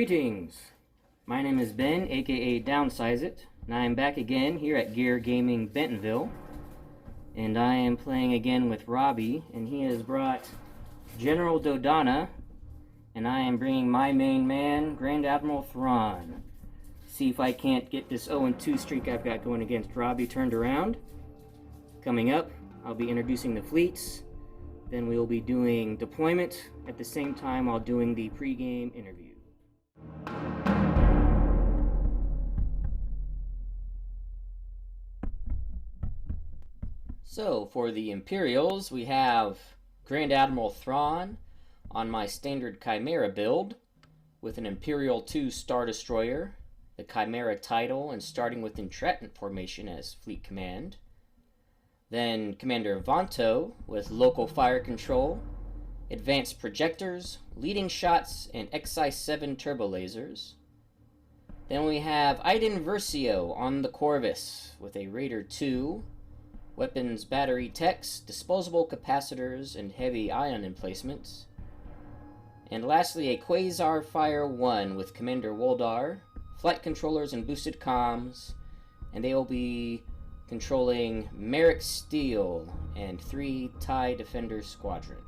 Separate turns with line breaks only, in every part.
Greetings! My name is Ben, aka Downsize It, and I am back again here at Gear Gaming Bentonville. And I am playing again with Robbie, and he has brought General Dodonna, and I am bringing my main man, Grand Admiral Thrawn. See if I can't get this 0-2 streak I've got going against Robbie turned around. Coming up, I'll be introducing the fleets, then we'll be doing deployment at the same time while doing the pre-game interview. So, for the Imperials, we have Grand Admiral Thrawn on my standard Chimera build with an Imperial 2 Star Destroyer, the Chimera title, and starting with Entrapment Formation as Fleet Command. Then Commander Vanto with Local Fire Control, Advanced Projectors, Leading Shots, and XI-7 Turbo Lasers. Then we have Iden Versio on the Corvus with a Raider 2, Weapons Battery Techs, Disposable Capacitors, and Heavy Ion Emplacements. And lastly, a Quasar Fire 1 with Commander Woldar, Flight Controllers and Boosted Comms, and they will be controlling Merrick Steel and 3 TIE Defender Squadrons.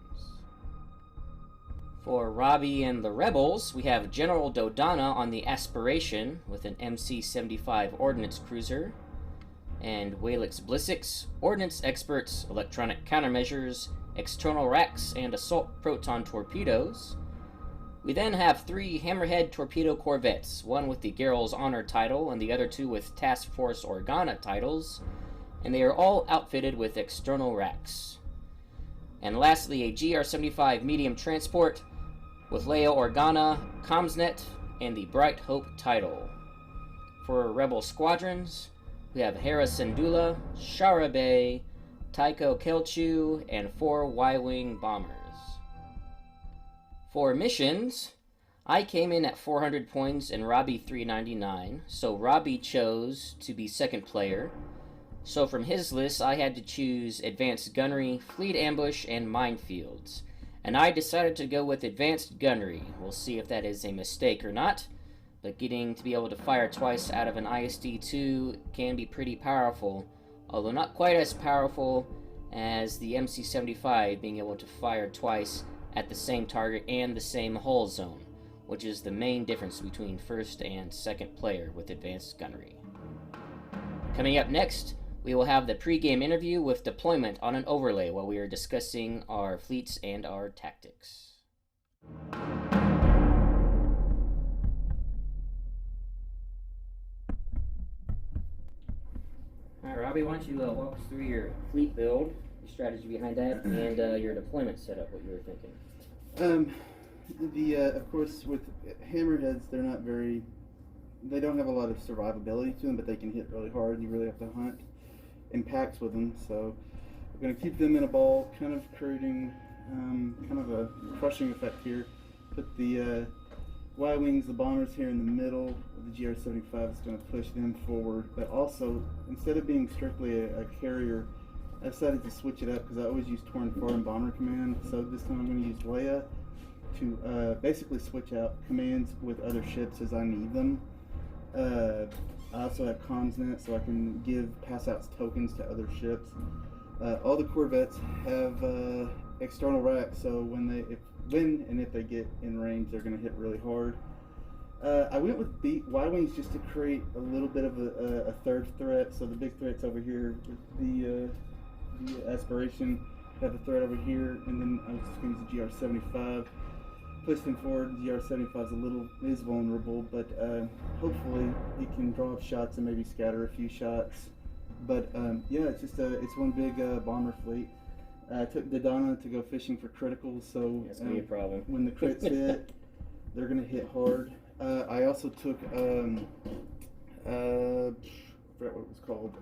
For Robbie and the Rebels, we have General Dodonna on the Aspiration with an MC-75 Ordnance Cruiser, and Walix Blissix, Ordnance Experts, Electronic Countermeasures, External Racks, and Assault Proton Torpedoes. We then have 3 Hammerhead Torpedo Corvettes, one with the Geralt's Honor title and the other 2 with Task Force Organa titles, and they are all outfitted with external racks. And lastly, a GR-75 Medium Transport with Leia Organa, Comsnet, and the Bright Hope title. For Rebel Squadrons, we have Hera Syndulla, Shara Bay, Tycho Kelchu, and 4 Y-Wing bombers. For missions, I came in at 400 points and Robbie 399, so Robbie chose to be second player. So from his list, I had to choose Advanced Gunnery, Fleet Ambush, and Minefields. And I decided to go with Advanced Gunnery. We'll see if that is a mistake or not. But getting to be able to fire twice out of an ISD-2 can be pretty powerful, although not quite as powerful as the MC-75 being able to fire twice at the same target and the same hull zone, which is the main difference between first and second player with Advanced Gunnery. Coming up next, we will have the pre-game interview with deployment on an overlay while we are discussing our fleets and our tactics. Alright, Robbie, why don't you walk us through your fleet build, your strategy behind that, and your deployment setup, what you were thinking.
Of course, with hammerheads, they don't have a lot of survivability to them, but they can hit really hard. You really have to hunt in packs with them, so we're going to keep them in a ball, kind of creating kind of a crushing effect here. Put the Y-Wings, the bombers here in the middle of the GR-75 is going to push them forward, but also, instead of being strictly a carrier, I decided to switch it up because I always use Torn Foreign Bomber Command, so this time I'm going to use Leia to basically switch out commands with other ships as I need them. I also have Comsnet, so I can pass out tokens to other ships. All the Corvettes have external racks, so when and if they get in range, they're going to hit really hard. I went with Y-Wings just to create a little bit of a third threat. So the big threat's over here with the Aspiration. Have a threat over here, and then I was just going to use the GR-75. Push them forward. The GR-75 is vulnerable, but hopefully it can draw up shots and maybe scatter a few shots. But yeah, it's one big bomber fleet. I took Dodonna to go fishing for criticals, so
that's gonna be a problem.
When the crits hit, they're gonna hit hard. I also took I forgot what it was called.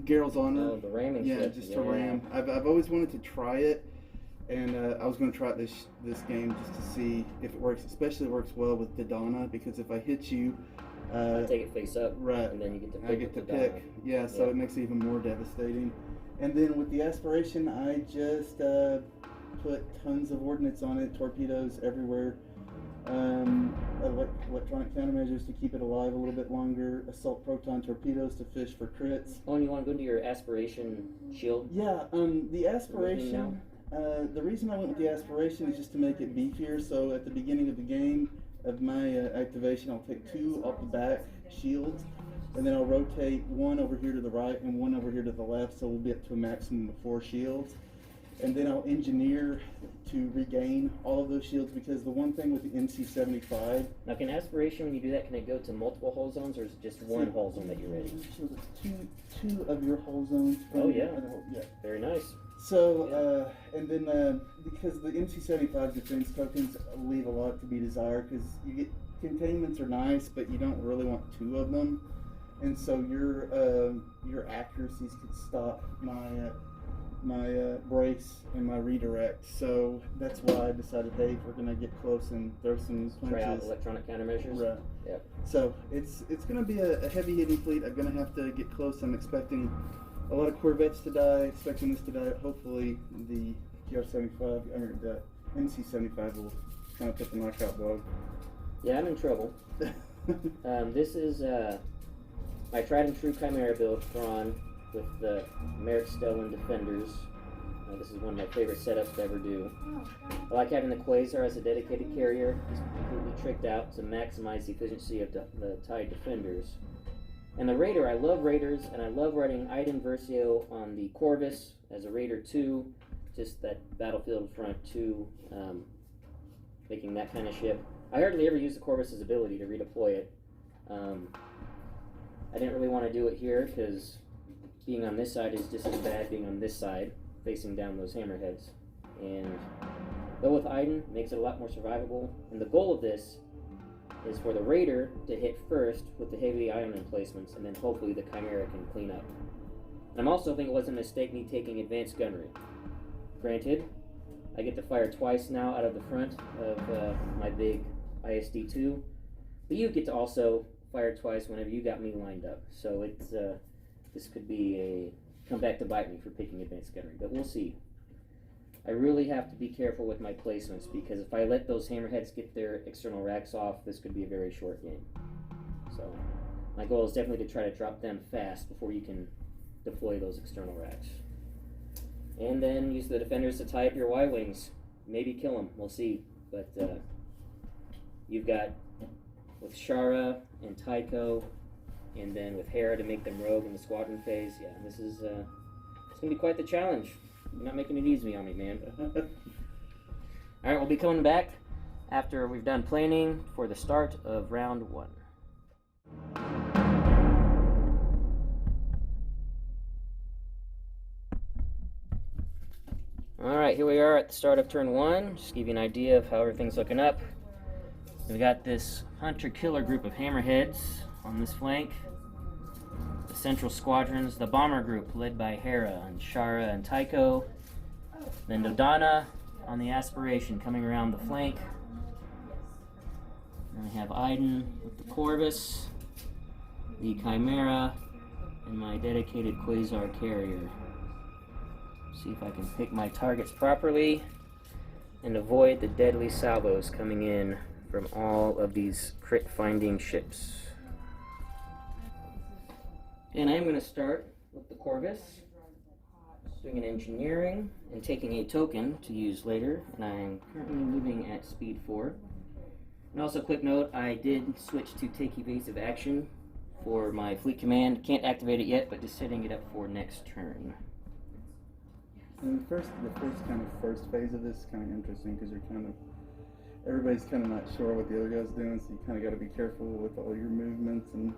Geralt's Honor.
Oh, the ramming
yeah,
ship.
Just to ram. I've always wanted to try it, and I was going to try it this game just to see if it works. Especially works well with Dodonna, because if I hit you,
I take it face up,
right?
And then you get to pick.
I get to pick. Yeah, so it makes it even more devastating. And then with the Aspiration, I just put tons of ordnance on it, torpedoes everywhere. Electronic countermeasures to keep it alive a little bit longer, assault proton torpedoes to fish for crits.
Oh, and you want to go into your aspiration shield?
Yeah, the aspiration, the reason I went with the aspiration is just to make it beefier, so at the beginning of the game, of my activation, I'll take 2 off the back shields, and then I'll rotate 1 over here to the right and 1 over here to the left, so we'll be up to a maximum of 4 shields. And then I'll engineer to regain all of those shields, because the one thing with the NC-75...
Now, can aspiration, when you do that, can it go to multiple hull zones, or is it just one hull zone that you're ready?
Two of your hull zones.
Oh, yeah.
Yeah.
Very nice.
So, and then because the MC-75 defense tokens leave a lot to be desired, because you get containments are nice, but you don't really want 2 of them, and so your accuracies could stop my brace and my redirect. So that's why I decided, hey, if we're gonna get close and throw some punches.
Try out electronic countermeasures.
Right.
Yep.
So it's gonna be a heavy hitting fleet. I'm gonna have to get close. I'm expecting a lot of Corvettes to die, expecting this to die. Hopefully the GR-75, or the MC-75 will kind of put the knockout blow.
Yeah, I'm in trouble. This is my tried and true Chimera build, Thrawn, with the Merrick Stellan Defenders. This is one of my favorite setups to ever do. I like having the Quasar as a dedicated carrier. It's completely tricked out to maximize the efficiency of the TIE Defenders. And the Raider, I love Raiders, and I love riding Iden Versio on the Corvus as a Raider 2, just that battlefield front 2, making that kind of ship. I hardly ever use the Corvus's ability to redeploy it. I didn't really want to do it here, because being on this side is just as bad being on this side, facing down those hammerheads. And though with Iden, it makes it a lot more survivable. And the goal of this is for the Raider to hit first with the heavy ion emplacements, and then hopefully the Chimera can clean up. And I'm also thinking it was a mistake me taking advanced gunnery. Granted, I get to fire twice now out of the front of my big ISD-2, but you get to also fire twice whenever you got me lined up. So it's this could be a come back to bite me for picking advanced gunnery, but we'll see. I really have to be careful with my placements, because if I let those hammerheads get their external racks off, this could be a very short game. So my goal is definitely to try to drop them fast before you can deploy those external racks. And then use the defenders to tie up your Y-wings. Maybe kill them, we'll see. But you've got with Shara and Tycho, and then with Hera to make them rogue in the squadron phase. Yeah, this is it's gonna be quite the challenge. You're not making it easy on me, man. Alright, we'll be coming back after we've done planning for the start of round 1. Alright, here we are at the start of turn 1. Just to give you an idea of how everything's looking up. We got this hunter-killer group of hammerheads on this flank. The central squadrons, the bomber group led by Hera and Shara and Tycho. Then Dodonna on the aspiration coming around the flank. Then we have Iden with the Corvus, the Chimera, and my dedicated Quasar carrier. See if I can pick my targets properly and avoid the deadly salvos coming in from all of these crit finding ships. And I'm going to start with the Corvus, doing an engineering and taking a token to use later, and I'm currently moving at speed 4. And also, quick note, I did switch to take evasive action for my fleet command. Can't activate it yet, but just setting it up for next turn.
And the first phase of this is kind of interesting, because everybody's kind of not sure what the other guy's doing, so you kind of got to be careful with all your movements. And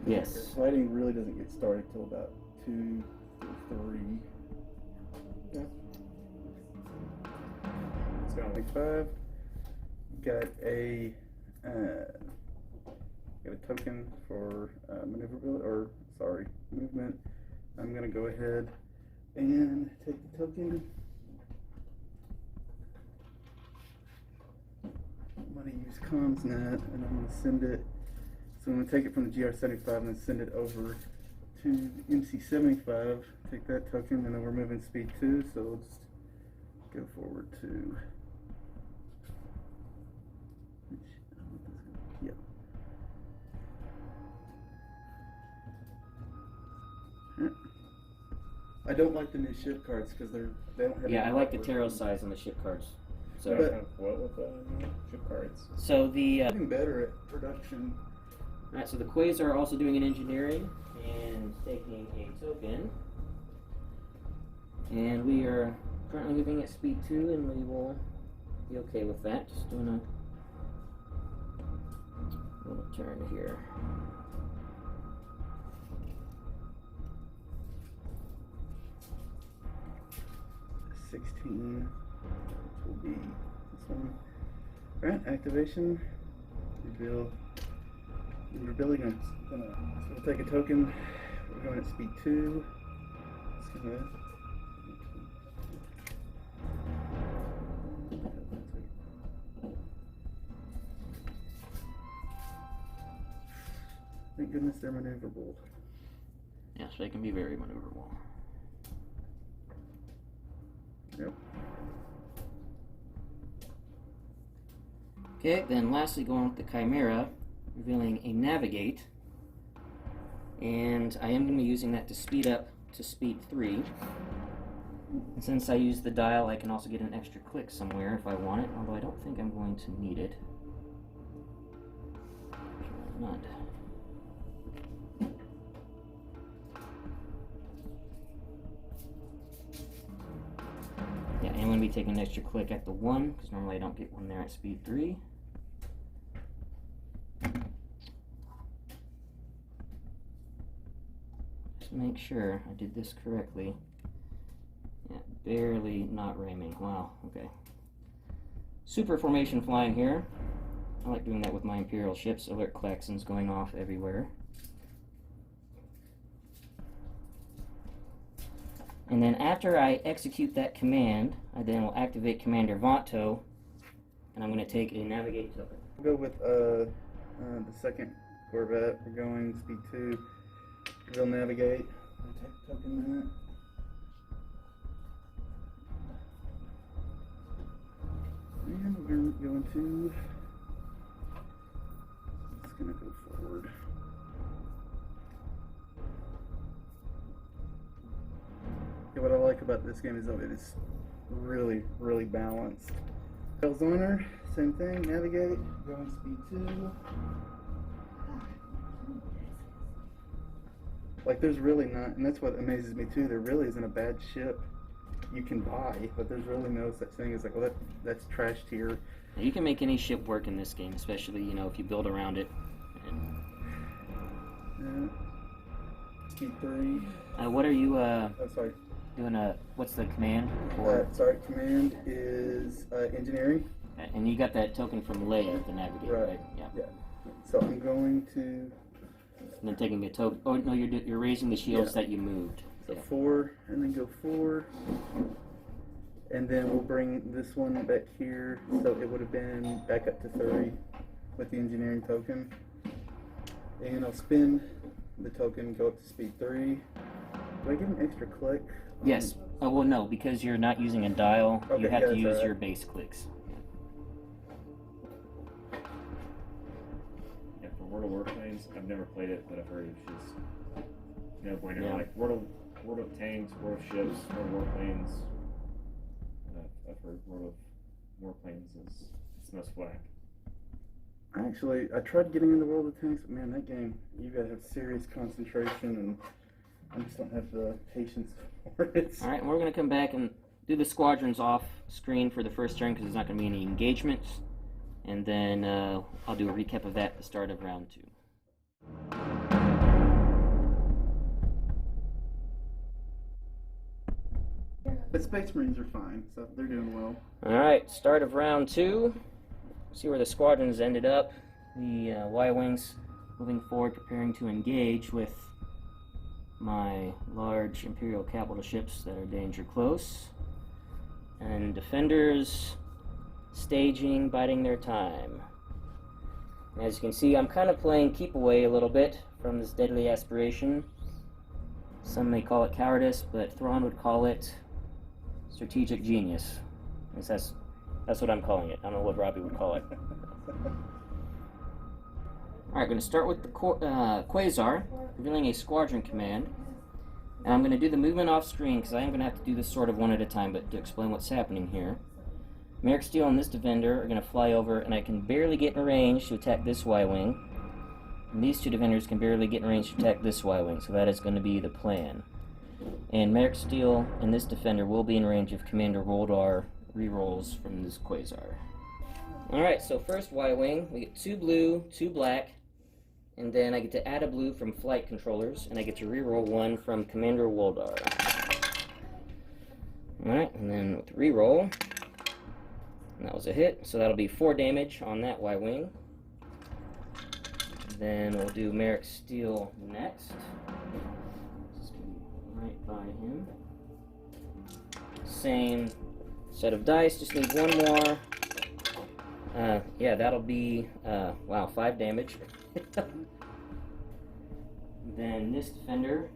yes,
fighting really doesn't get started till about 2 or 3. Yeah. It's got like 5. Got a token for maneuverability, movement. I'm gonna go ahead and take the token. I'm gonna use CommsNet, and I'm gonna send it. So I'm gonna take it from the GR-75 and then send it over to MC-75. Take that token, and then we're moving speed 2. So we'll just go forward to I don't like the new ship cards because they don't have.
Yeah,
any
I like the
artwork
tarot
on them.
size on the ship cards.
So
But-
have what with the chip cards?
So the
Getting better at production.
alright, so the Quasar are also doing an engineering and taking a token. And we are currently moving at speed 2, and we will be okay with that. Just doing a little turn here.
$16 will be this one. Alright, activation. Reveal. We're building so we'll take a token. We're going at speed 2. It's gonna thank goodness they're maneuverable.
Yes, they can be very maneuverable.
Yep.
Okay, then lastly going with the Chimera, revealing a Navigate. And I am going to be using that to speed up to speed 3. And since I use the dial, I can also get an extra click somewhere if I want it, although I don't think I'm going to need it. Not. Yeah, I'm going to be taking an extra click at the 1, because normally I don't get one there at speed 3. Just make sure I did this correctly. Yeah, barely not ramming. Wow, okay. Super formation flying here. I like doing that with my Imperial ships. Alert klaxons going off everywhere. And then after I execute that command, I then will activate Commander Vonto, and I'm going to take a Navigate token.
We'll go with the second Corvette. We're going speed 2. We'll navigate. We'll take a token that. And we're going to go into. It's going to go forward. Yeah, what I like about this game is that it is really, really balanced. Tails on her, same thing, navigate, going speed 2. Like there's really not, and that's what amazes me too, there really isn't a bad ship you can buy, but there's really no such thing as like, well that's trash tier.
Now, you can make any ship work in this game, especially, you know, if you build around it. And
Speed 3.
what are you
Oh, sorry.
doing? What's the command for?
Sorry, command is engineering.
And you got that token from Leia, the Navigator, right? Yeah.
Yeah. So I'm going to
And then taking a token. Oh no, you're raising the shields that you moved.
so
Yeah.
4, and then go 4. And then we'll bring this one back here, so it would have been back up to 30 with the engineering token. And I'll spin the token, go up to speed 3. Do I get an extra click?
Yes. Oh well, no, because you're not using a dial.
Okay,
you have
yeah,
to
that's
use
right.
your base clicks.
Yeah, for World of Warplanes, I've never played it, but I've heard it's just no bueno.
Yeah.
Like World of Tanks, World of Ships, World of Warplanes. I've heard World of Warplanes is it's the most whack.
I tried getting into World of Tanks, but man, that game, you gotta have serious concentration, and I just don't have the patience for it.
All right, and we're going to come back and do the squadrons off screen for the first turn because there's not going to be any engagements. And then I'll do a recap of that at the start of round 2.
But Space Marines are fine, so they're doing well.
All right, start of round 2. See where the squadrons ended up. The Y-Wings moving forward, preparing to engage with my large Imperial capital ships that are danger close. And defenders staging, biding their time. As you can see, I'm kind of playing keep away a little bit from this deadly aspiration. Some may call it cowardice, but Thrawn would call it strategic genius. That's what I'm calling it. I don't know what Robbie would call it. Alright, going to start with the Quasar, revealing a squadron command. And I'm going to do the movement off screen because I am going to have to do this sort of one at a time, but to explain what's happening here. Merrick Steele and this defender are going to fly over, and I can barely get in range to attack this Y-wing. And these two defenders can barely get in range to attack this Y-wing, so that is going to be the plan. And Merrick Steele and this defender will be in range of Commander Woldar rerolls from this Quasar. Alright, so first Y-wing, we get 2 blue, 2 black, and then I get to add a blue from flight controllers, and I get to reroll 1 from Commander Woldar. Alright, and then with reroll, and that was a hit, so that'll be 4 damage on that Y-wing. Then we'll do Merrick Steele next. Just right by him. Same set of dice, just need 1 more. Yeah, that'll be, wow, 5 damage. Then this defender,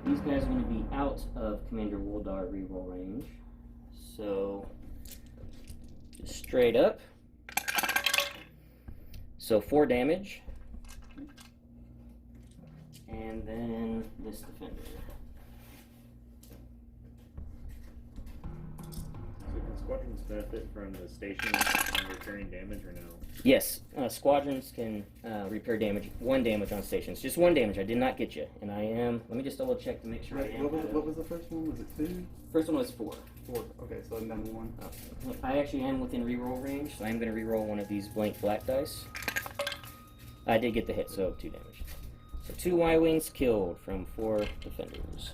these guys are going to be out of Commander Woldar reroll range. So, just straight up. So 4 damage. And then this defender.
So can squadrons benefit from the station and repairing damage or no?
Yes, squadrons can repair damage, 1 damage on stations. Just 1 damage, I did not get you. And I am, let me just double check to make sure I am.
What was the first one? Was it 2?
First one was 4.
4. Okay, so I'm down to 1.
I actually am within reroll range, so I'm going to reroll one of these blank black dice. I did get the hit, so 2 damage. So 2 Y-wings killed from 4 defenders.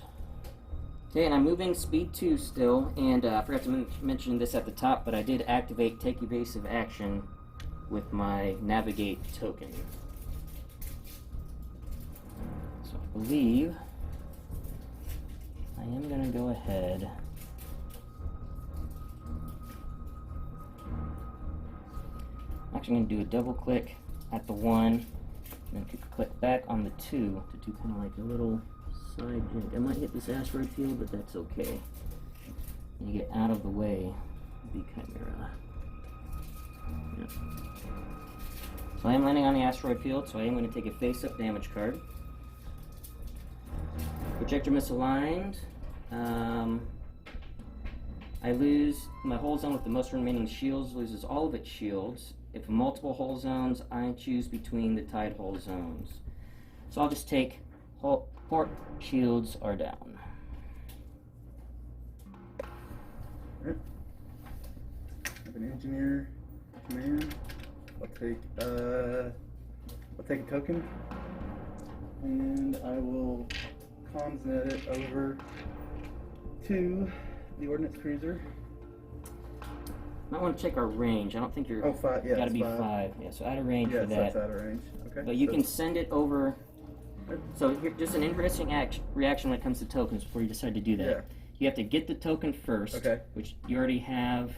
Okay, and I'm moving speed 2 still, and I forgot to mention this at the top, but I did activate take evasive action with my navigate token. So I believe I am going to go ahead. I'm actually going to do a double click at the 1, and then click back on the 2 to do kind of like a little side jump. I might hit this asteroid field, but that's okay. And you get out of the way of the Chimera. Yep. So I am landing on the asteroid field, so I am going to take a face-up damage card. Projector misaligned. I lose my hull zone with the most remaining shields, loses all of its shields. If multiple hull zones, I choose between the tied hull zones. So I'll just take port shields are down.
Alright. I have an engineer command. I'll take a token, and I will comms net it over to the ordnance cruiser.
Might want to check our range. I don't think you're.
Oh, 5. Yeah,
gotta be
5.
5. Yeah, so out of range for that.
Yes, that's out of range. Okay.
But you can send it over. So here, just an interesting reaction when it comes to tokens before you decide to do that.
Yeah.
You have to get the token first,
Okay.
which you already have.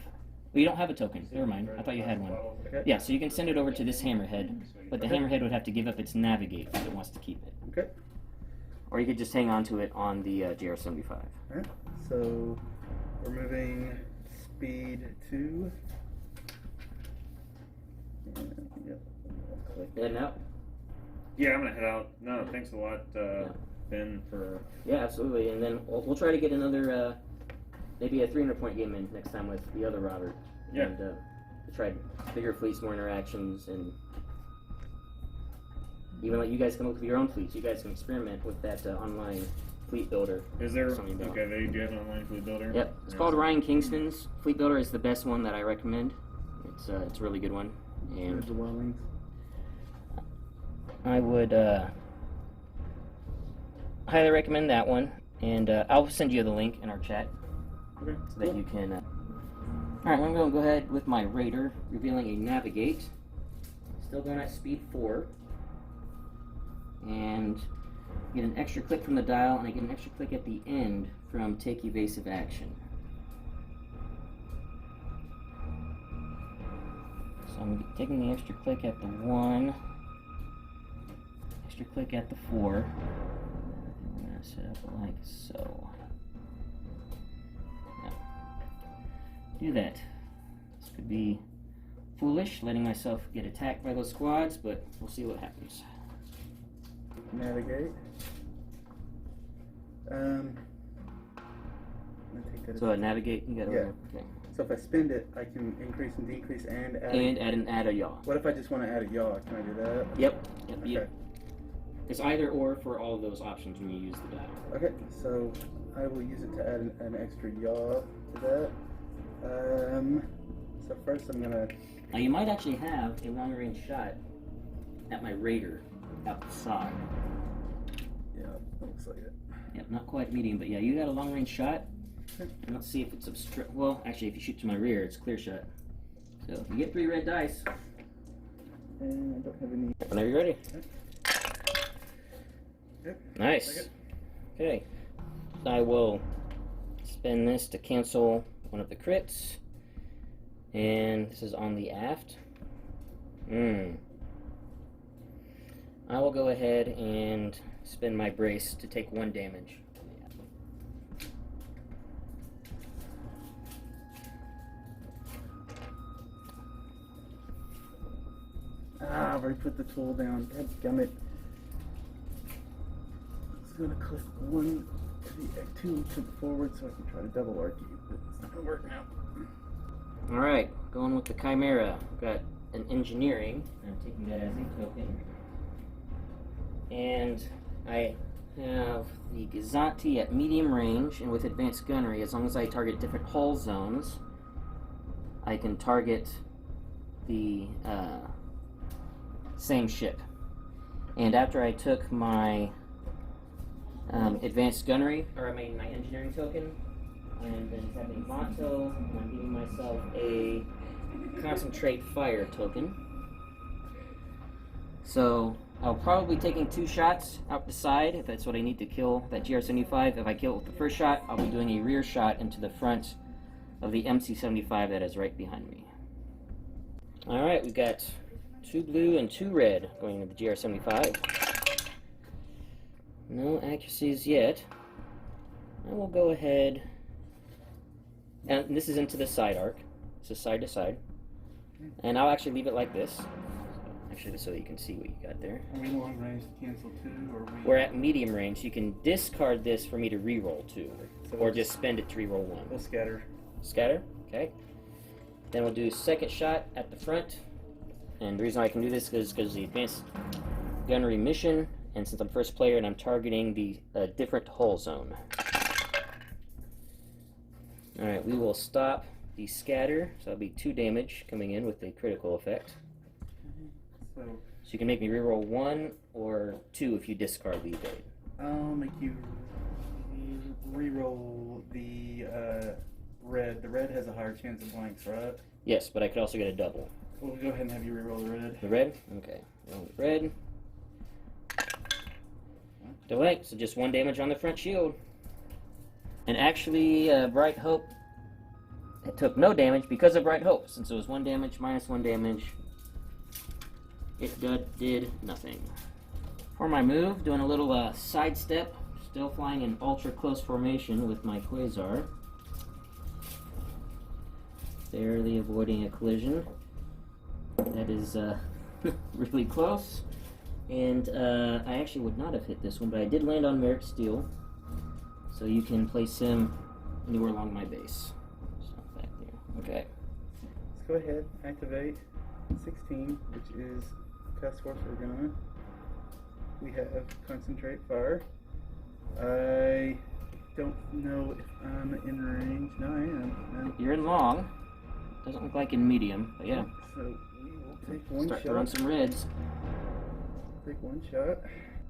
Well, you don't have a token. Never mind. I thought you had one.
Okay.
Yeah, so you can send it over to this hammerhead, but the hammerhead would have to give up its navigate if it wants to keep it.
Okay.
Or you could just hang on to it on the JR-75.
Alright. So we're moving speed 2. And, yep.
Heading out?
Yeah, I'm gonna head out. No, thanks a lot, Ben, for...
Yeah, absolutely. And then we'll try to get another, maybe a 300-point game in next time with the other Robert.
Yeah.
And try bigger fleets, more interactions, and even let you guys come up with your own fleets. You guys can experiment with that online fleet builder.
Is there...
Something about.
Okay, they do have an online fleet builder?
Yep. It's called Ryan Kingston's Fleet Builder. Is the best one that I recommend. It's a really good one. And
There's the Y-wings.
I would highly recommend that one, and I'll send you the link in our chat
Okay.
so that you can. Alright, I'm going to go ahead with my Raider, revealing a Navigate. Still going at speed 4. And get an extra click from the dial, and I get an extra click at the end from Take Evasive Action. So I'm taking the extra click at the 1. Extra click at the 4. I'm going to set up like so. Yeah. Do that. This could be foolish, letting myself get attacked by those squads, but we'll see what happens.
Navigate. I'm gonna take that.
So navigate, you gotta
Yeah.
okay.
So if I spend it, I can increase and decrease and add.
And add a yaw.
What if I just want to add a yaw? Can I do that?
Yep.
Okay.
It's either or for all of those options when you use the dial.
Okay, so I will use it to add an extra yaw to that. So first I'm gonna.
Now you might actually have a long range shot at my raider out the side.
Yeah, looks like it.
Yep, not quite medium, but yeah, you got a long range shot. And let's see if it's well, actually, if you shoot to my rear, it's clear shot. So you get 3 red dice.
And I don't have any.
Whenever you're ready.
Yep.
Nice. Okay. So I will spend this to cancel one of the crits. And this is on the aft. I will go ahead and spend my brace to take 1 damage.
Ah, I've already put the tool down. Dadgummit. Just gonna click 1 to the 2 to forward so I can try to double arc you, but it's not gonna work now.
Alright, going with the Chimera. I've got an engineering. I'm taking that as a token. And I have the Gazanti at medium range and with advanced gunnery. As long as I target different hull zones, I can target the same ship. And after I took my advanced gunnery, or I made my engineering token, and then tapping Vonto, and I'm giving myself a concentrate fire token. So I'll probably be taking 2 shots out the side if that's what I need to kill that GR-75. If I kill it with the first shot, I'll be doing a rear shot into the front of the MC-75 that is right behind me. Alright, we've got 2 blue and 2 red going into the GR-75. No accuracies yet. I will go ahead, and this is into the side arc. This is side to side. And I'll actually leave it like this. Actually, so that you can see what you got there.
Are we long range to cancel 2, or we?
We're at medium range. You can discard this for me to re-roll 2.
So
Or just spend it to re-roll 1.
We'll scatter.
Scatter, okay. Then we'll do second shot at the front. And the reason I can do this is because the advanced gunnery mission, and since I'm first player and I'm targeting the different hull zone. Alright, we will stop the scatter, so that'll be 2 damage coming in with a critical effect.
So
you can make me reroll 1 or 2 if you discard the evade.
I'll make you re-roll the red. The red has a higher chance of blanks, right?
Yes, but I could also get a double.
We'll go ahead and have you re-roll the red.
The red? Okay. Roll the red. Delay, so just 1 damage on the front shield. And actually, Bright Hope, it took no damage because of Bright Hope. Since it was 1 damage minus 1 damage, it did nothing. For my move, doing a little sidestep, still flying in ultra close formation with my Quasar. Barely avoiding a collision. That is really close. And I actually would not have hit this one, but I did land on Merrick Steel. So you can place him anywhere along my base. So back there. Okay.
Let's go ahead, activate 16, which is Task Force Organa. We have Concentrate Fire. I don't know if I'm in range. No, I am.
You're in long. Doesn't look like in medium, but yeah.
So we will take 1
Start
shot.
throwing some reds.
Take 1 shot.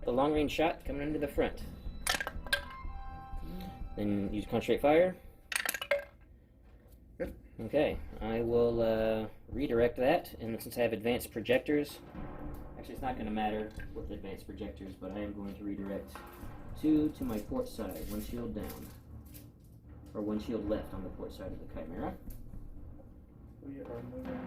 The long range shot coming into the front. Then use concentrate fire.
Good.
Okay, I will redirect that, and since I have advanced projectors, actually it's not going to matter with advanced projectors, but I am going to redirect 2 to my port side, 1 shield down, or 1 shield left on the port side of the Chimera.
We are moving.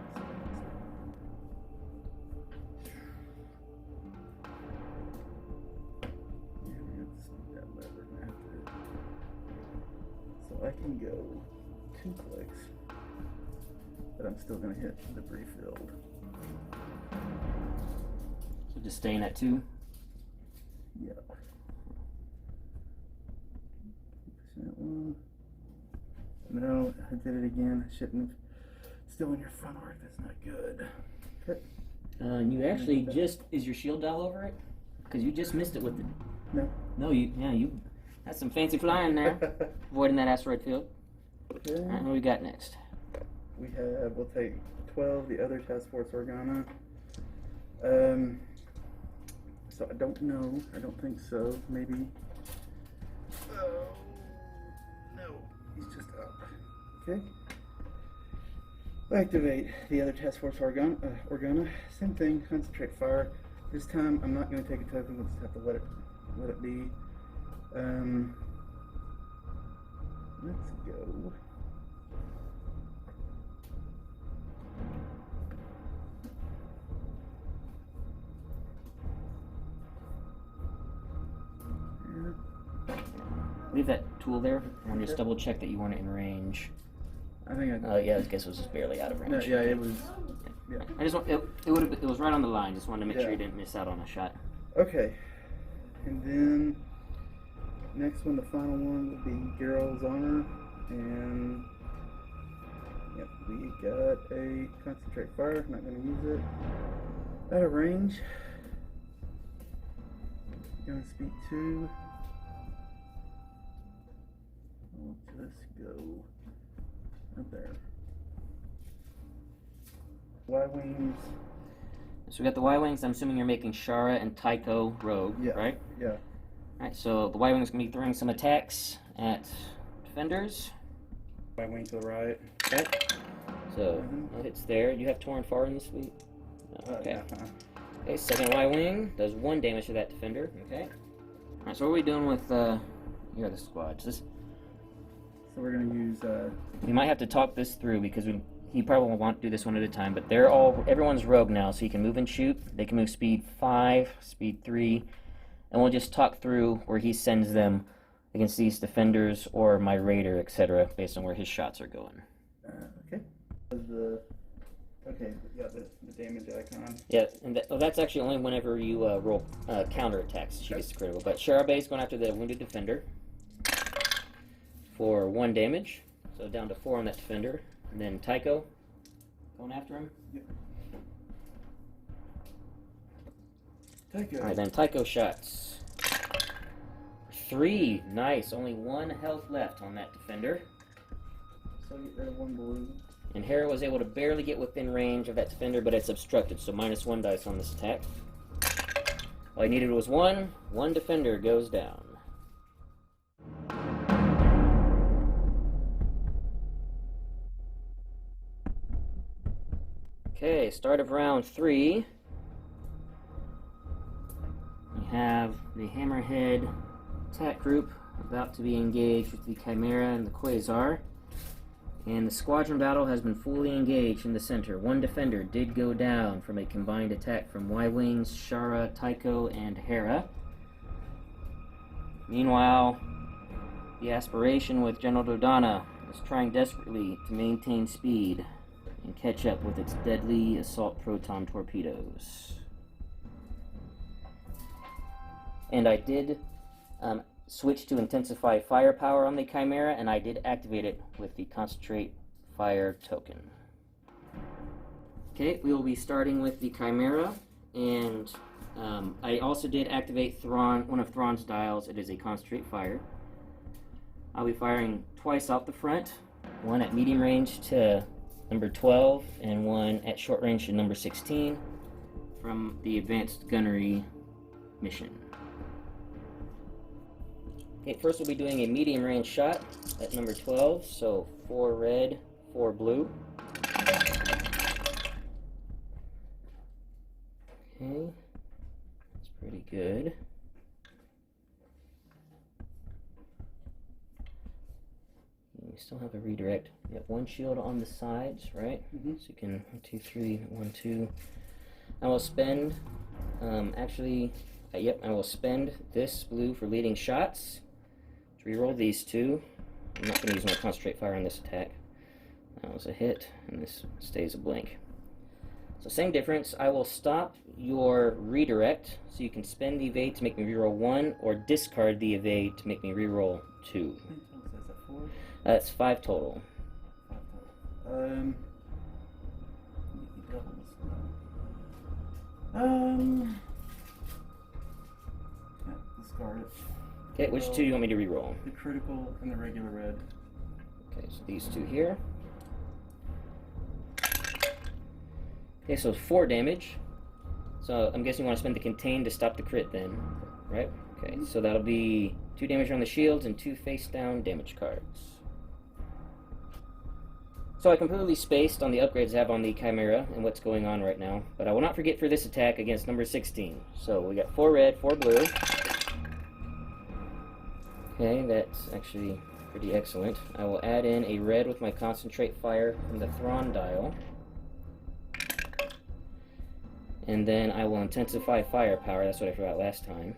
So I can go 2 clicks, but I'm still going to hit the debris field.
So just staying at 2.
Yeah. No, I did it again. I shouldn't have. Still in your front arc. That's not good. Okay.
And you actually just is your shield dial over it? Because you just missed it with the.
No.
No, you had some fancy flying there, avoiding that asteroid field.
Okay.
All right, what we got next?
We'll take 12, the other task force Organa. So I don't know. I don't think so. Maybe. Oh, no. He's just up. Okay. Activate the other task force Organa. Same thing. Concentrate fire. This time I'm not going to take a token. We'll just have to let it be. Let's go.
Leave that tool there and just double check that you weren't in range.
I think
Yeah, I guess it was just barely out of range.
No, yeah, it was. Yeah.
I just want it was right on the line. Just wanted to make sure you didn't miss out on a shot.
Okay, and then next one, the final one, will be Geralt's Honor, and yep, we got a concentrate fire. Not going to use it. Out of range. Going to speed 2. Let's go up there. Y-Wings.
So we got the Y-Wings. I'm assuming you're making Shara and Tycho rogue, right?
Yeah.
Alright, so the Y-Wings going to be throwing some attacks at defenders.
Y-Wing to the right.
Okay. So, no hits there. You have Torn far in this week? No, okay. Okay, second Y-Wing does 1 damage to that defender. Okay. Alright, so what are we doing with here are the squads?
So we're going to use...
We might have to talk this through because he probably won't want to do this one at a time, but everyone's rogue now, so you can move and shoot. They can move speed 5, speed 3, and we'll just talk through where he sends them against these defenders or my raider, etc., based on where his shots are going.
Okay. The damage icon.
Yeah, and that's actually only whenever you roll counter attacks. She gets critical. But Sharabe is going after the wounded defender for 1 damage, so down to 4 on that defender. And then Tycho going after him.
Yep. Tycho.
All right, then Tycho shots. 3, nice. Only 1 health left on that defender.
So get rid of 1 blue.
And Hera was able to barely get within range of that defender, but it's obstructed, so -1 dice on this attack. All he needed was 1. 1 defender goes down. Okay, start of round 3. We have the Hammerhead attack group about to be engaged with the Chimera and the Quasar. And the squadron battle has been fully engaged in the center. 1 defender did go down from a combined attack from Y-Wings, Shara, Tycho, and Hera. Meanwhile, the Aspiration with General Dodonna is trying desperately to maintain speed and catch up with its deadly assault proton torpedoes. And I did switch to intensify firepower on the Chimera, and I did activate it with the concentrate fire token. Okay, we will be starting with the Chimera, and I also did activate Thrawn, one of Thrawn's dials. It is a concentrate fire. I'll be firing twice off the front, 1 at medium range to number 12, and 1 at short range to number 16 from the advanced gunnery mission. Okay, first we'll be doing a medium range shot at number 12, so 4 red, 4 blue. Okay, that's pretty good. We still have a redirect. We have 1 shield on the sides, right?
Mm-hmm.
So you can 1, 2, 3, 1, 2. I will spend, I will spend this blue for leading shots. Reroll these 2. I'm not going to use my concentrate fire on this attack. That was a hit, and this stays a blank. So same difference. I will stop your redirect, so you can spend the evade to make me reroll 1, or discard the evade to make me reroll 2. That's 5 total.
5 total. Double this one. Yeah, discard it.
Okay, which 2 do you want me to reroll?
The critical and the regular red.
Okay, so these 2 here. Okay, so 4 damage. So I'm guessing you want to spend the contain to stop the crit then, right? Okay, so that'll be 2 damage on the shields and 2 face down damage cards. So I completely spaced on the upgrades I have on the Chimera and what's going on right now, but I will not forget for this attack against number 16. So we got 4 red, 4 blue. Okay, that's actually pretty excellent. I will add in a red with my concentrate fire from the Thrawn dial. And then I will intensify firepower, that's what I forgot last time.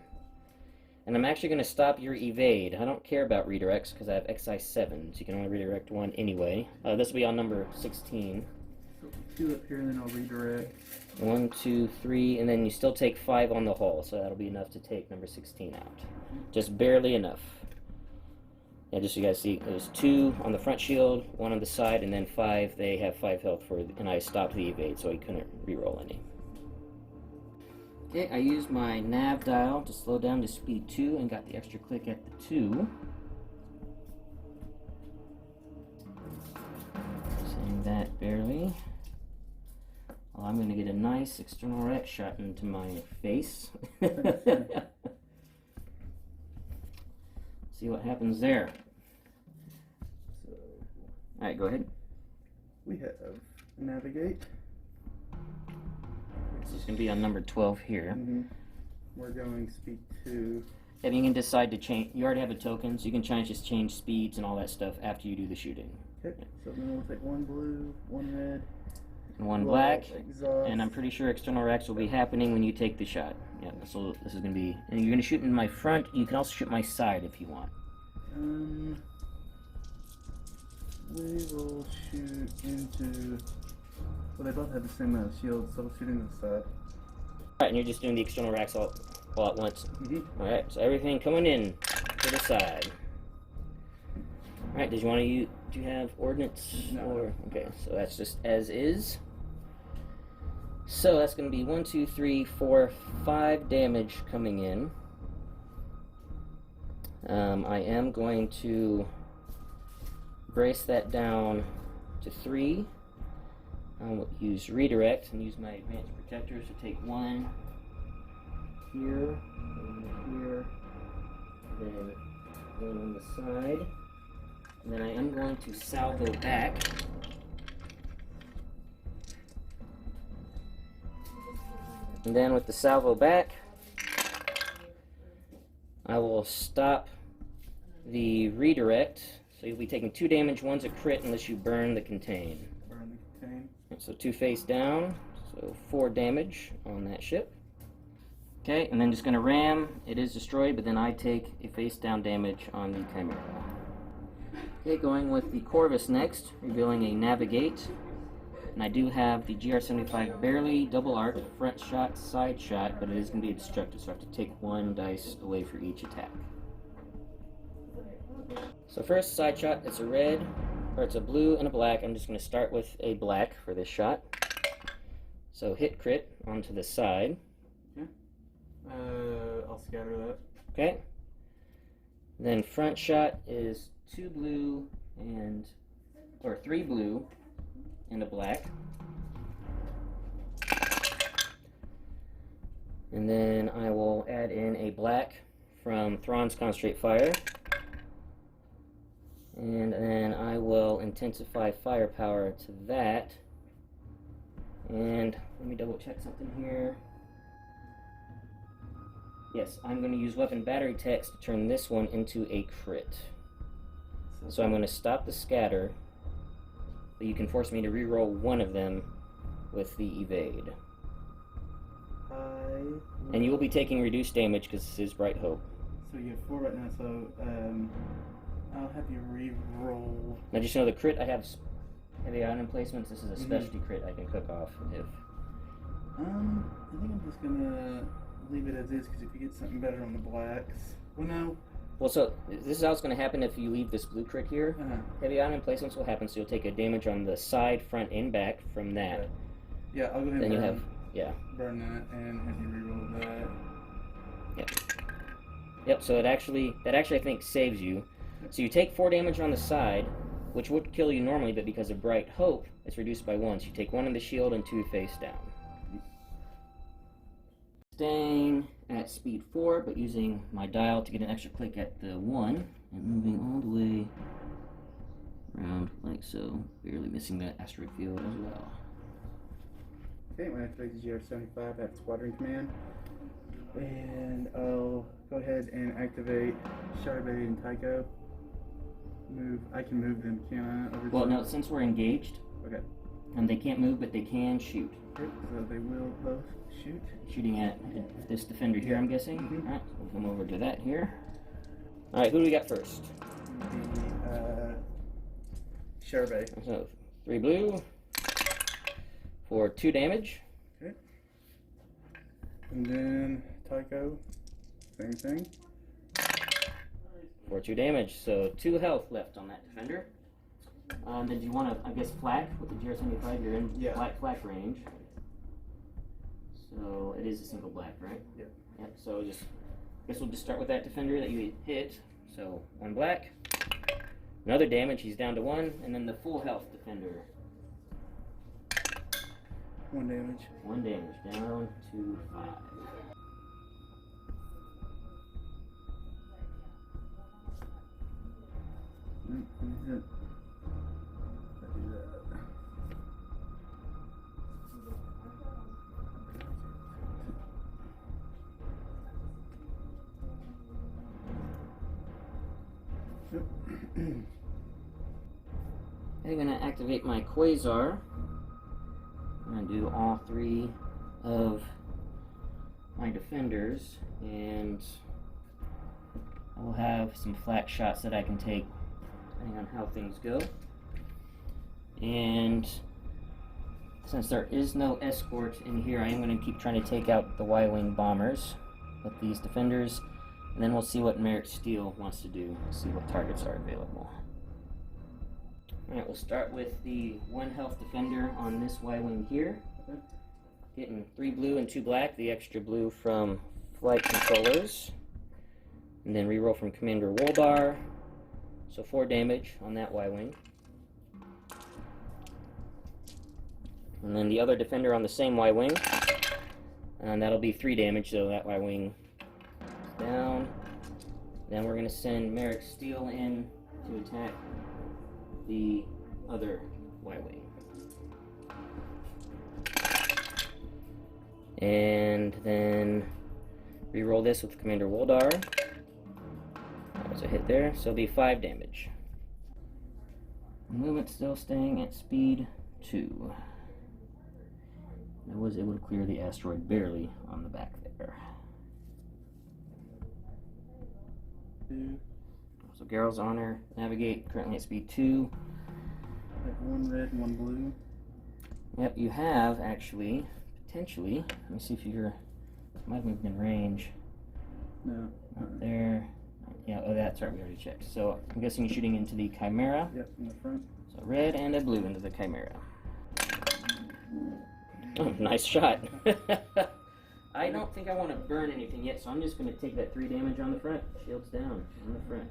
And I'm actually going to stop your evade. I don't care about redirects because I have XI 7, so you can only redirect 1 anyway. This will be on number 16.
So 2 up here and then I'll redirect.
1, 2, 3, and then you still take 5 on the hull, so that'll be enough to take number 16 out. Just barely enough. Yeah, just so you guys see, there's 2 on the front shield, 1 on the side, and then 5, they have 5 health for, and I stopped the evade, so he couldn't reroll any. Okay, I used my nav dial to slow down to speed 2 and got the extra click at the 2. Saying that barely. Well, I'm going to get a nice external rack shot into my face. See what happens there.
So,
Alright, go ahead.
we have navigate.
This is going to be on number 12 here.
We're going speed 2.
And you can decide to change. You already have a token, so you can just change speeds and all that stuff after you do the shooting.
Okay, so then we'll take 1 blue, 1 red,
And 1 black.
exhaust.
And I'm pretty sure external racks will be happening when you take the shot. Yeah, so this is going to be. And you're going to shoot in my front. You can also shoot my side if you want.
We will shoot into. Well, they both have the same amount of shields, so we'll shoot into the side.
Alright, and you're just doing the external racks all at once. Alright, so everything coming in to the side. Alright, did you want to use. Do you have ordnance?
No.
Or okay, so that's just as is. So that's going to be 1, 2, 3, 4, 5 damage coming in. I am going to brace that down to 3. I'll use redirect and use my advanced protectors to take 1 here, 1 here, then 1 on the side. And then I am going to salvo back. And then with the salvo back, I will stop the redirect. So you'll be taking 2 damage, 1's a crit unless you burn the contain.
Burn the contain.
So 2 face down, so 4 damage on that ship. Okay, and then just going to ram. It is destroyed, but then I take a face down damage on the Chimera. Okay, going with the Corvus next, revealing a navigate. And I do have the GR75 barely double arc, front shot, side shot, but it is going to be destructive, so I have to take 1 dice away for each attack. So first side shot, it's a red, or it's a blue and a black. I'm just going to start with a black for this shot. So hit crit onto the side.
Okay. I'll scatter that.
Okay. Then front shot is 2 blue and, or 3 blue and a black. And then I will add in a black from Thrawn's Concentrate Fire. And then I will intensify firepower to that. And let me double check something here. Yes, I'm going to use weapon battery text to turn this one into a crit. So I'm going to stop the scatter, but you can force me to reroll 1 of them with the evade. And you will be taking reduced damage because this is Bright Hope.
So you have 4 right now, so I'll have you re-roll.
Now just know the crit I have heavy item placements. This is a specialty crit I can cook off if.
I think I'm just gonna leave it as is because if you get something better on the blacks, well no,
Well, so this is how it's going to happen if you leave this blue crick here. Heavy item placements will happen, so you'll take a damage on the side, front, and back from that.
Okay. Yeah, I'll go ahead
Then
and
you have, yeah.
burn that and have you reroll that.
Yep. Yep, so that actually I think saves you. So you take 4 damage on the side, which would kill you normally, but because of Bright Hope, it's reduced by 1. So you take 1 in the shield and 2 face down. Staying at speed 4, but using my dial to get an extra click at the 1, and moving all the way around like so, barely missing that asteroid field as well.
Okay, when I activate the GR75, I have Squadron Command. And I'll go ahead and activate Charbet and Tycho. I can move them, can I?
Well, no, since we're engaged,
okay.
And they can't move, but they can shoot.
Okay, so they will both shoot.
Shooting at this defender here, I'm guessing.
Mm-hmm.
Alright, so we'll come over to that here. Alright, who do we got first?
The Charbet.
So, 3 blue for 2 damage.
Okay. And then Tycho, same thing.
For 2 damage, so 2 health left on that defender. Then do you want to, I guess, flak with the GR75? You're in black flak range. So it is a single black, right?
Yep.
Yep. So I guess we'll just start with that defender that you hit. So 1 black, another damage. He's down to 1, and then the full health defender.
1 damage.
1 damage, down to 5.
Hit. I do that.
I'm going to activate my Quasar. I'm going to do all 3 of my defenders, and I will have some flat shots that I can take depending on how things go. And since there is no escort in here, I am going to keep trying to take out the Y-Wing bombers with these defenders, and then we'll see what Merrick Steele wants to do, see what targets are available. Alright, we'll start with the 1 health defender on this Y-Wing here. Getting 3 blue and 2 black, the extra blue from flight controllers. And then reroll from Commander Woldar. So 4 damage on that Y-Wing. And then the other defender on the same Y-Wing. And that'll be 3 damage, so that Y-Wing is down. Then we're going to send Merrick Steele in to attack the other Y-Wing. And then reroll this with Commander Woldar. That was a hit there, so it'll be 5 damage. Movement still staying at speed 2. I was able to clear the asteroid barely on the back there. So Geralt's Honor, navigate, currently at speed 2.
I have 1 red and 1 blue.
Yep, you have actually, potentially, let me see if you're, might have moved in range.
No.
Not there. Yeah, oh that's right, we already checked. So I'm guessing you're shooting into the Chimera.
Yep, in the front.
So red and a blue into the Chimera. Oh, nice shot. I don't think I want to burn anything yet, so I'm just going to take that 3 damage on the front. Shields down on the front.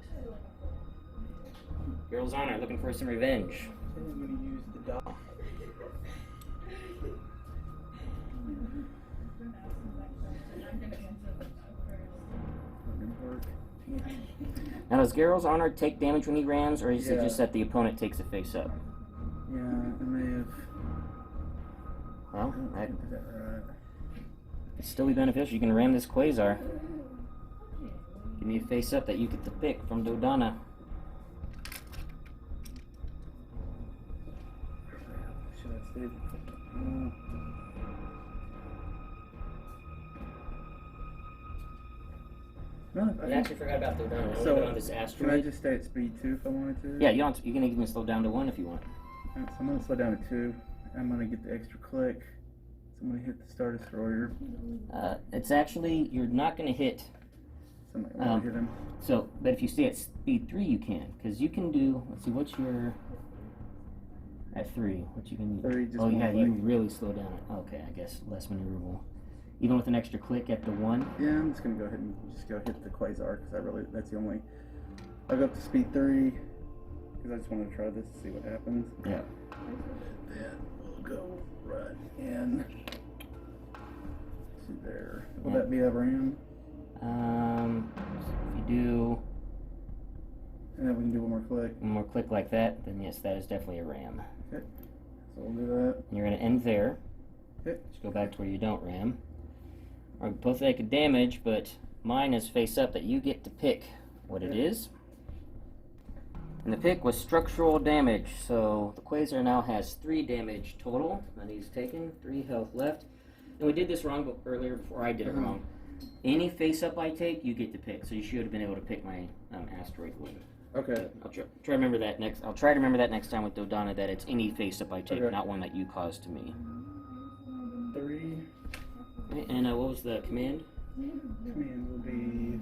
Girl's Honor, looking for some revenge.
Okay, I'm going to use the dot.
Now, does Geralt's Honor take damage when he rams, or is it
Yeah.
just that the opponent takes a face up?
Yeah, I may have.
Well, that
Is that right?
could still be beneficial. You can ram this Quasar. Give me a face up that you get to pick from Dodonna.
Should I save? No,
I actually forgot about Dodonna.
So,
So, on this
can I
asteroid.
just stay at speed 2 if I wanted to?
Yeah, you don't. You can even slow down to 1 if you want.
Alright, so I'm going to slow down to 2. I'm going to get the extra click. So I'm going to hit the Star Destroyer.
It's actually, you're not going to hit
So I'm not gonna hit him.
So, but if you stay at speed 3, you can, because you can do. Let's see, what's your at 3? What you can?
3. Just
oh
one
yeah,
click.
you really slow down it. Okay, I guess less maneuverable. Even with an extra click at the 1.
Yeah, I'm just gonna go ahead and just go hit the quasar because that's the only. I'll go up to speed 3 because I just want to try this to see what happens.
Yeah.
Then we'll go right in to there. Will
Yeah.
that be a ram?
If you do
And then we can do one more click.
one more click like that, then yes, that is definitely a ram.
Okay. So we'll do that.
And you're going to end there.
Okay.
Just go back to where you don't ram. Or both make a damage, but mine is face up that you get to pick what it is. And the pick was structural damage, so the Quasar now has 3 damage total that he's taken, 3 health left. And we did this wrong earlier before I did it wrong. Any face up I take, you get to pick, so you should have been able to pick my asteroid wing.
Okay.
I'll try to remember that next. I'll try to remember that next time with Dodonna, that it's any face up I take,
Okay.
not one that you caused to me.
3.
Okay, and what was the command?
Command will be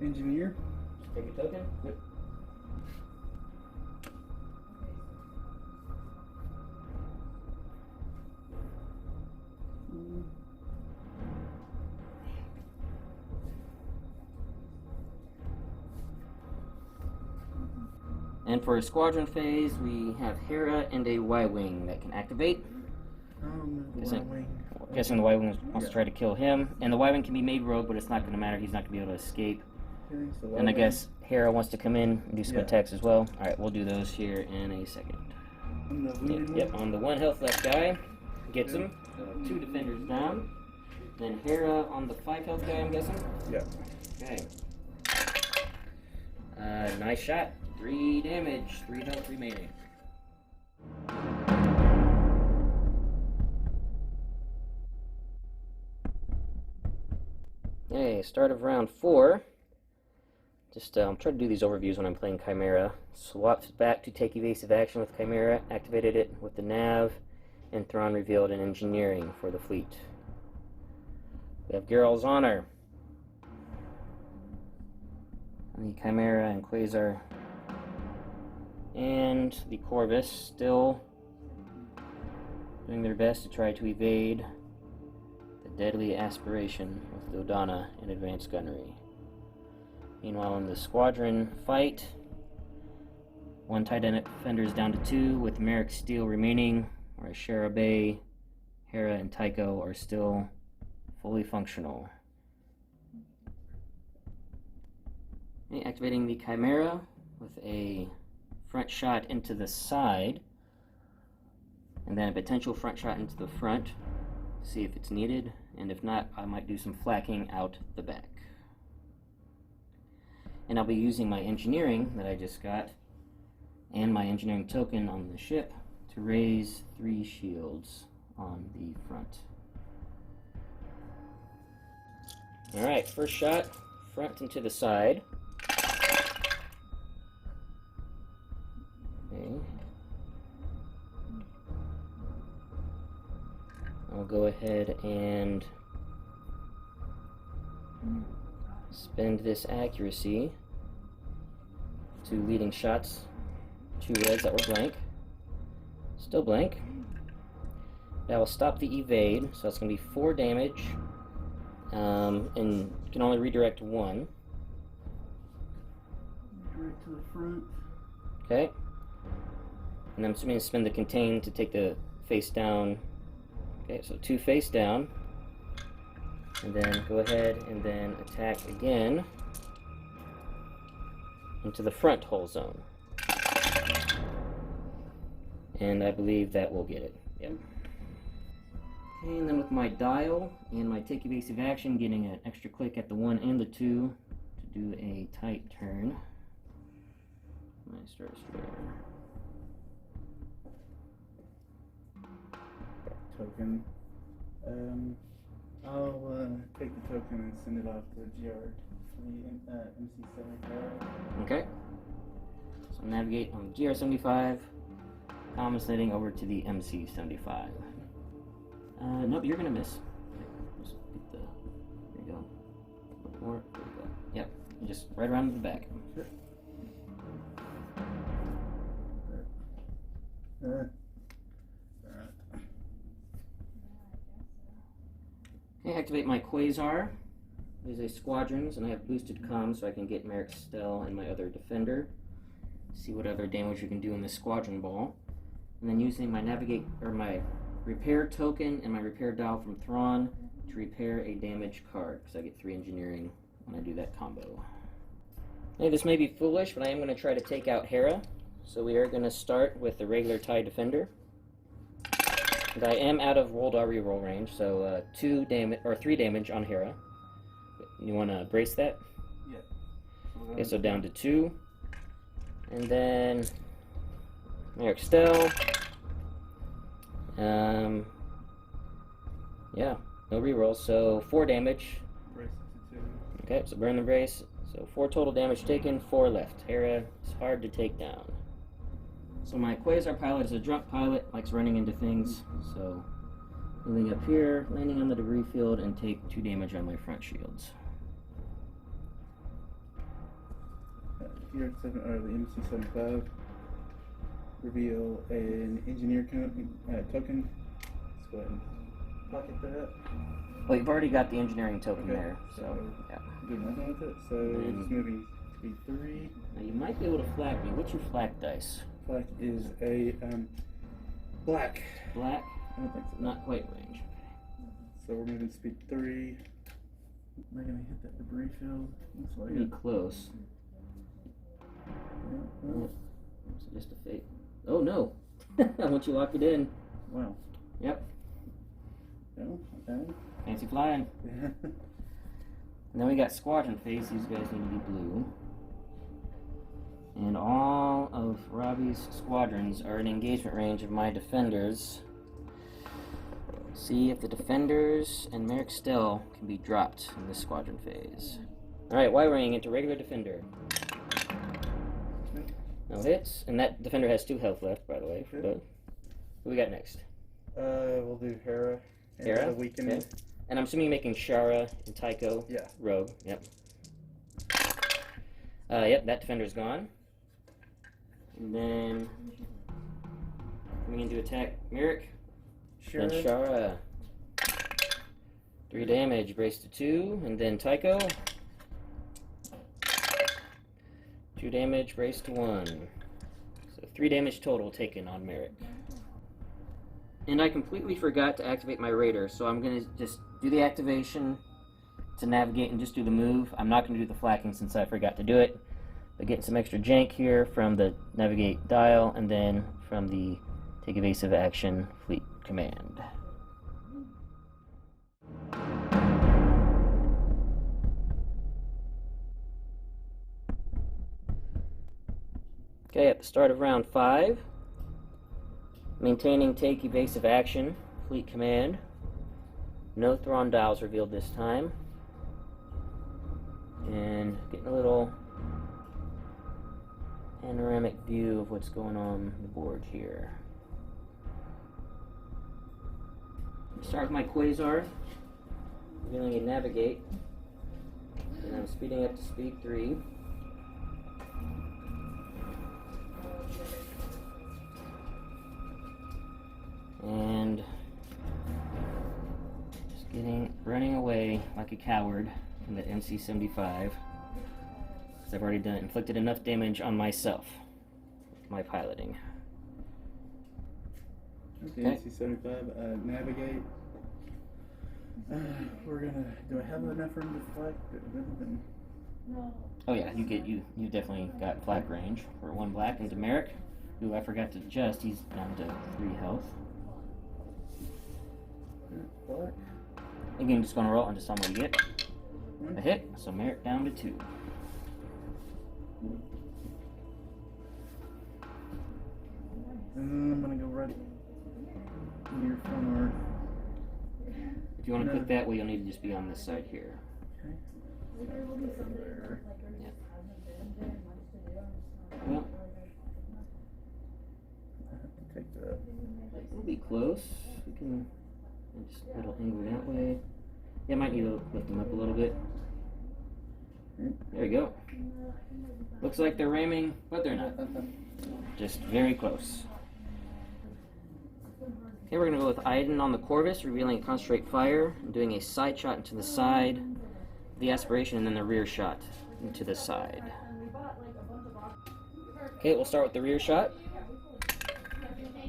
engineer.
Take a token.
Yep.
And for a squadron phase, we have Hera and a Y-wing that can activate. Guessing the Y-wing wants to try to kill him, and the Y-wing can be made rogue, but it's not going to matter. He's not going to be able to escape.
Okay, so
And I guess Hera wants to come in and do some
Yeah.
attacks as well. All right, we'll do those here in a second. Yep, on the 1 health left guy, gets him. So 2 defenders down. Then Hera on the 5 health guy, I'm guessing.
Yeah.
Okay. Nice shot. 3 damage. 3 health remaining. Okay, start of round 4. Just try to do these overviews when I'm playing Chimera. Swapped back to take evasive action with Chimera, activated it with the nav, and Thrawn revealed an engineering for the fleet. We have Geralt's Honor. The Chimera and Quasar. And the Corvus still doing their best to try to evade the deadly aspiration of Dodonna in advanced gunnery. Meanwhile, in the squadron fight, 1 TIE defender is down to 2, with Merrick Steele remaining, whereas Shara Bay, Hera, and Tycho are still fully functional. Okay, activating the Chimera with a front shot into the side, and then a potential front shot into the front, see if it's needed, and if not, I might do some flakking out the back. And I'll be using my engineering that I just got and my engineering token on the ship to raise 3 shields on the front. Alright, first shot, front and to the side. Okay. I'll go ahead and spend this accuracy to leading shots. 2 reds that were blank. Still blank. That will stop the evade, so that's going to be 4 damage. And you can only redirect 1.
Right to the front.
Okay. And I'm just going to spend the contain to take the face down. Okay, so 2 face down. And then go ahead and then attack again into the front hull zone. And I believe that will get it. Yep. Okay, and then with my dial and my take evasive action, getting an extra click at the 1 and the 2 to do a tight turn. My Star Destroyer.
Token. I'll take the token and send it off to GR3 MC75.
Okay. So navigate on GR75, compensating over to the MC75. Nope, you're gonna miss. Okay, just get the, there you go. Or, there we go. Yep, just right around the back.
Alright.
Okay, activate my Quasar. These are squadrons, and I have boosted comms so I can get Merrick Stell and my other defender. See what other damage we can do in this squadron ball. And then using my my repair token and my repair dial from Thrawn to repair a damaged card, because I get 3 engineering when I do that combo. Hey, this may be foolish, but I am going to try to take out Hera. So we are going to start with the regular TIE Defender. And I am out of Roldar reroll range, so 3 damage on Hera. You want to brace that?
Yeah.
Okay, so down to 2. And then Merrick Stell. Yeah, no rerolls, so 4 damage.
Brace to 2.
Okay, so burn the brace. So 4 total damage taken, 4 left. Hera is hard to take down. So my Quasar pilot is a drunk pilot, likes running into things. So moving up here, landing on the debris field, and take 2 damage on my front shields.
Here at the MC-75, reveal an engineer token. Let's go ahead and pocket that.
Well, you've already got the engineering token
Okay,
there, so yeah.
Do nothing with it. So it's moving speed 3.
Now you might be able to flak me. What's your flak dice?
Black is a black.
Black?
I don't think so.
Not quite range.
So we're moving speed 3. Am I gonna hit that debris field? Looks like
Pretty
it.
close.
Yeah, well,
So just a fake. Oh no! Once you lock it in.
wow.
Yep.
No, okay.
Fancy flying. And then we got squadron phase. These guys need to be blue. And all of Robbie's squadrons are in engagement range of my defenders. See if the defenders and Merrick Stell can be dropped in this squadron phase. Alright, wiring into regular defender. No hits, and that defender has 2 health left, by the way.
Okay.
But what we got next?
We'll do Hera.
Hera?
Weakened.
Okay. And I'm assuming you're making Shara and Tycho.
Yeah.
Rogue. Yep. Yep, that defender's gone. And then coming in to attack Merrick.
Sure.
Then Shara. 3 damage, brace to 2, and then Tycho. 2 damage, brace to 1. So 3 damage total taken on Merrick. And I completely forgot to activate my Raider, so I'm going to just do the activation to navigate and just do the move. I'm not going to do the flacking since I forgot to do it. But getting some extra jank here from the navigate dial, and then from the take evasive action fleet command. Okay, at the start of round 5, maintaining take evasive action, fleet command. No Thrawn dials revealed this time. And getting a little panoramic view of what's going on the board here. Start with my Quasar, revealing a navigate, and I'm speeding up to speed 3. And just running away like a coward from the MC-75, because I've already inflicted enough damage on myself with my piloting.
Okay, MC-75, navigate. We're gonna. Do I have enough room to flag?
Oh yeah, you definitely got flak range for 1 black into Merrick, who I forgot to adjust. He's down to 3 health.
Black.
Again, just gonna roll and just tell me what you get. A hit, so Merrick down to 2.
And then I'm gonna go right here from our.
If you want to put that way, you'll need to just be on this side here.
Okay. There.
Yeah. Well,
Take that.
we'll be close. We can just a little angle that way. Yeah, might need to lift them up a little bit. There we go. Looks like they're ramming, but they're not. Just very close. Okay, we're going to go with Iden on the Corvus, revealing concentrate fire, and doing a side shot into the side, the aspiration, and then the rear shot into the side. Okay, we'll start with the rear shot.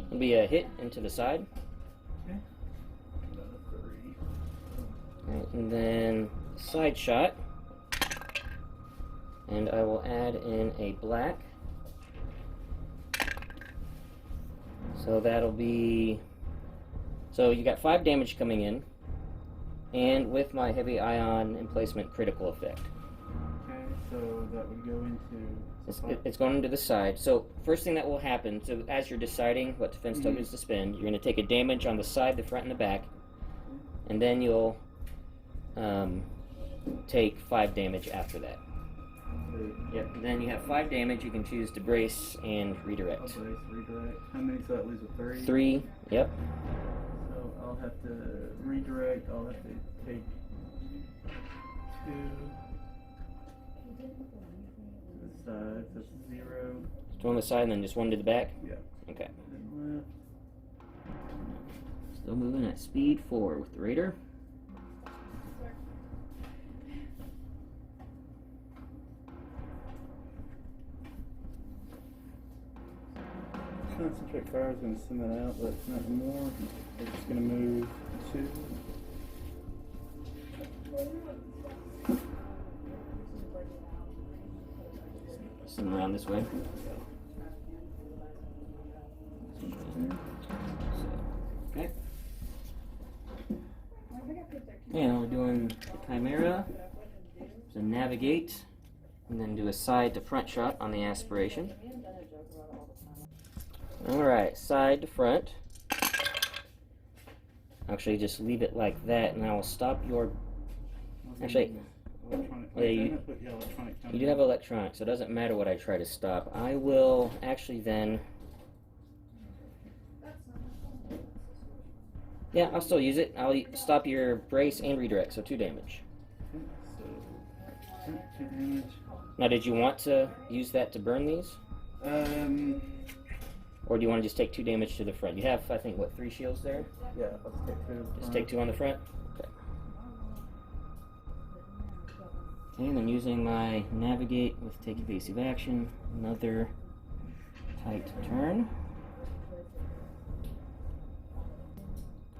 It'll be a hit into the side.
Okay.
Right, and then side shot. And I will add in a black. So that'll be... So you got 5 damage coming in, and with my heavy ion emplacement critical effect.
Okay, so that would go into...
It's going into the side. So first thing that will happen, so as you're deciding what defense tokens to spend, you're going to take a damage on the side, the front, and the back, and then you'll take 5 damage after that. Yep. Then you have 5 damage. You can choose to brace and redirect.
Brace, redirect. How many? So that leaves with 3.
3. Yep.
So I'll have to redirect. I'll have to take 2 to the side. So that's 0.
2 on the side, and then just 1 to the back.
Yeah.
Okay.
And left.
Still moving at speed 4 with the Raider.
Concentrate fire is going to send that out, but not more. It's just going to move 2.
Send them around this way. Okay. And we're doing the Chimera. So navigate, and then do a side to front shot on the aspiration. Alright, side to front. Actually, just leave it like that, and I will stop your... Actually, yeah, you do have electronic, so it doesn't matter what I try to stop. I will actually then... Yeah, I'll still use it. I'll stop your brace and redirect, so 2 damage.
So, 2 damage.
Now, did you want to use that to burn these? Or do you want to just take 2 damage to the front? You have, I think, what, 3 shields there?
Yeah, let's take 2.
Just take 2 on the front? Okay. Okay, and then using my navigate with take evasive action, another tight turn.